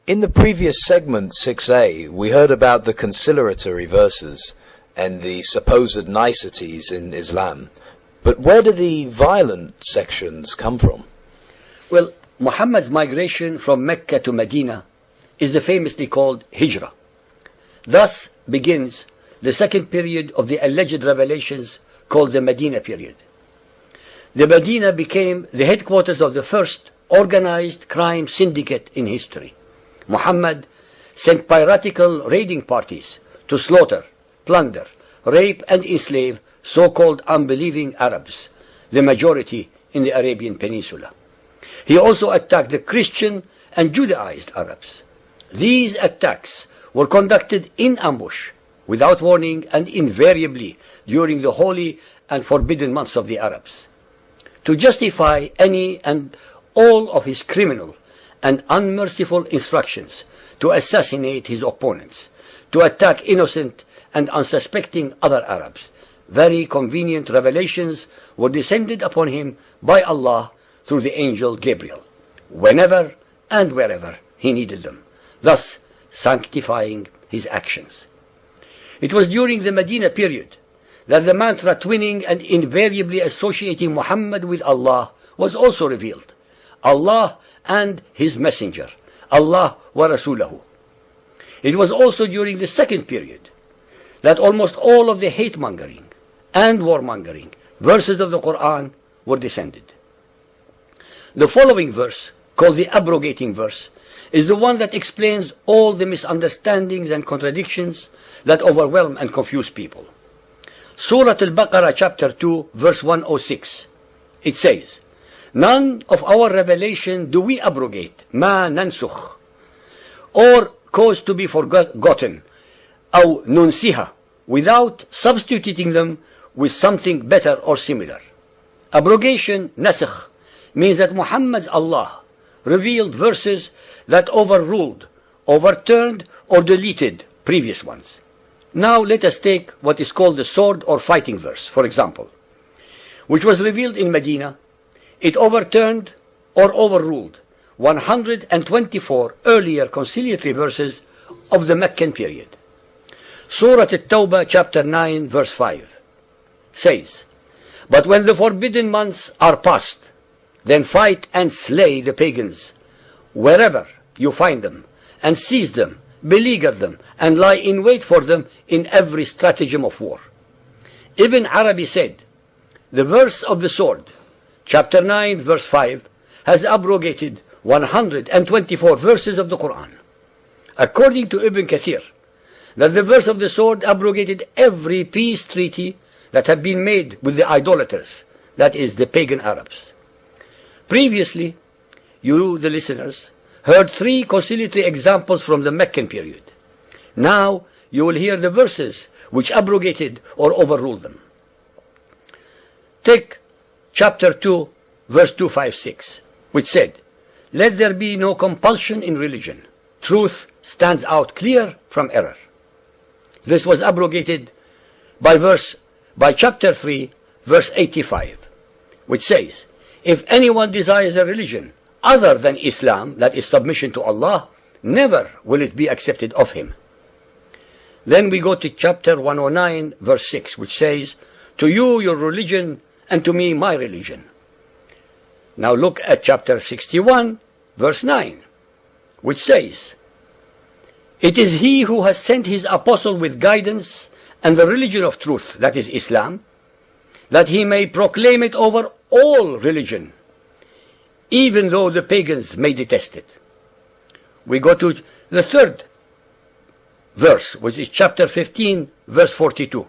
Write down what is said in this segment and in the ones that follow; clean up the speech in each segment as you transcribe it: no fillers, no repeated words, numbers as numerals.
In the previous segment 6a, we heard about the conciliatory verses and the supposed niceties in Islam. But where do the violent sections come from? Well, Muhammad's migration from Mecca to Medina is the famously called Hijrah. Thus begins the second period of the alleged revelations called the Medina period. The Medina became the headquarters of the first organized crime syndicate in history. Muhammad sent piratical raiding parties to slaughter, plunder, rape and enslave so-called unbelieving Arabs, the majority in the Arabian Peninsula. He also attacked the Christian and Judaized Arabs. These attacks were conducted in ambush, without warning, and invariably during the holy and forbidden months of the Arabs. To justify any and all of his criminal and unmerciful instructions to assassinate his opponents, to attack innocent and unsuspecting other Arabs, very convenient revelations were descended upon him by Allah through the angel Gabriel, whenever and wherever he needed them, thus sanctifying his actions. It was during the Medina period that the mantra twinning and invariably associating Muhammad with Allah was also revealed. Allah and His Messenger, Allah wa Rasulahu. It was also during the second period that almost all of the hate-mongering and warmongering verses of the Quran were descended. The following verse, called the abrogating verse, is the one that explains all the misunderstandings and contradictions that overwhelm and confuse people. Surah Al-Baqarah chapter 2 verse 106. It says, "None of our revelation do we abrogate, ma nansukh, or cause to be forgotten, aw nunsiha, without substituting them with something better or similar." Abrogation, nasakh, means that Muhammad's Allah revealed verses that overruled, overturned, or deleted previous ones. Now let us take what is called the sword or fighting verse, for example, which was revealed in Medina. It overturned or overruled 124 earlier conciliatory verses of the Meccan period. Surah At-Tawbah chapter 9 verse 5 says, "But when the forbidden months are past, then fight and slay the pagans wherever you find them, and seize them, beleaguer them, and lie in wait for them in every stratagem of war." Ibn Arabi said, the verse of the sword, chapter 9 verse 5, has abrogated 124 verses of the Quran. According to Ibn Kathir, that the verse of the sword abrogated every peace treaty that had been made with the idolaters, that is, the pagan Arabs. Previously, you, the listeners, heard 3 conciliatory examples from the Meccan period. Now you will hear the verses which abrogated or overruled them. Take chapter 2, verse 256, which said, "Let there be no compulsion in religion. Truth stands out clear from error." This was abrogated by chapter 3, verse 85, which says, "If anyone desires a religion other than Islam, that is submission to Allah, never will it be accepted of him." Then we go to chapter 109, verse 6, which says, "To you your religion, and to me my religion." Now look at chapter 61, verse 9, which says, "It is he who has sent his apostle with guidance and the religion of truth, that is Islam, that he may proclaim it over all religion, even though the pagans may detest it." We go to the third verse, which is chapter 15, verse 42.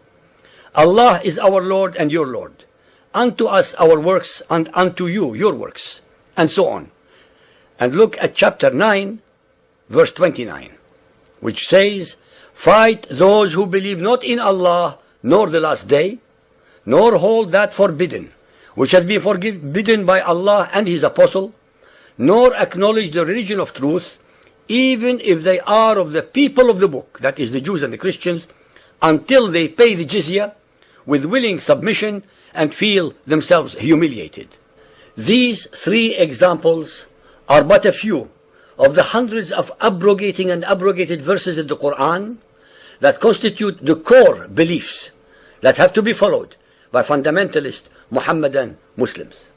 "Allah is our Lord and your Lord. Unto us our works, and unto you your works," and so on. And look at chapter 9, verse 29, which says, "Fight those who believe not in Allah, nor the last day, nor hold that forbidden, which has been forbidden by Allah and His Apostle, nor acknowledge the religion of truth, even if they are of the people of the book," that is the Jews and the Christians, "until they pay the jizya with willing submission and feel themselves humiliated." These 3 examples are but a few of the hundreds of abrogating and abrogated verses in the Quran that constitute the core beliefs that have to be followed by fundamentalist Muhammadan Muslims.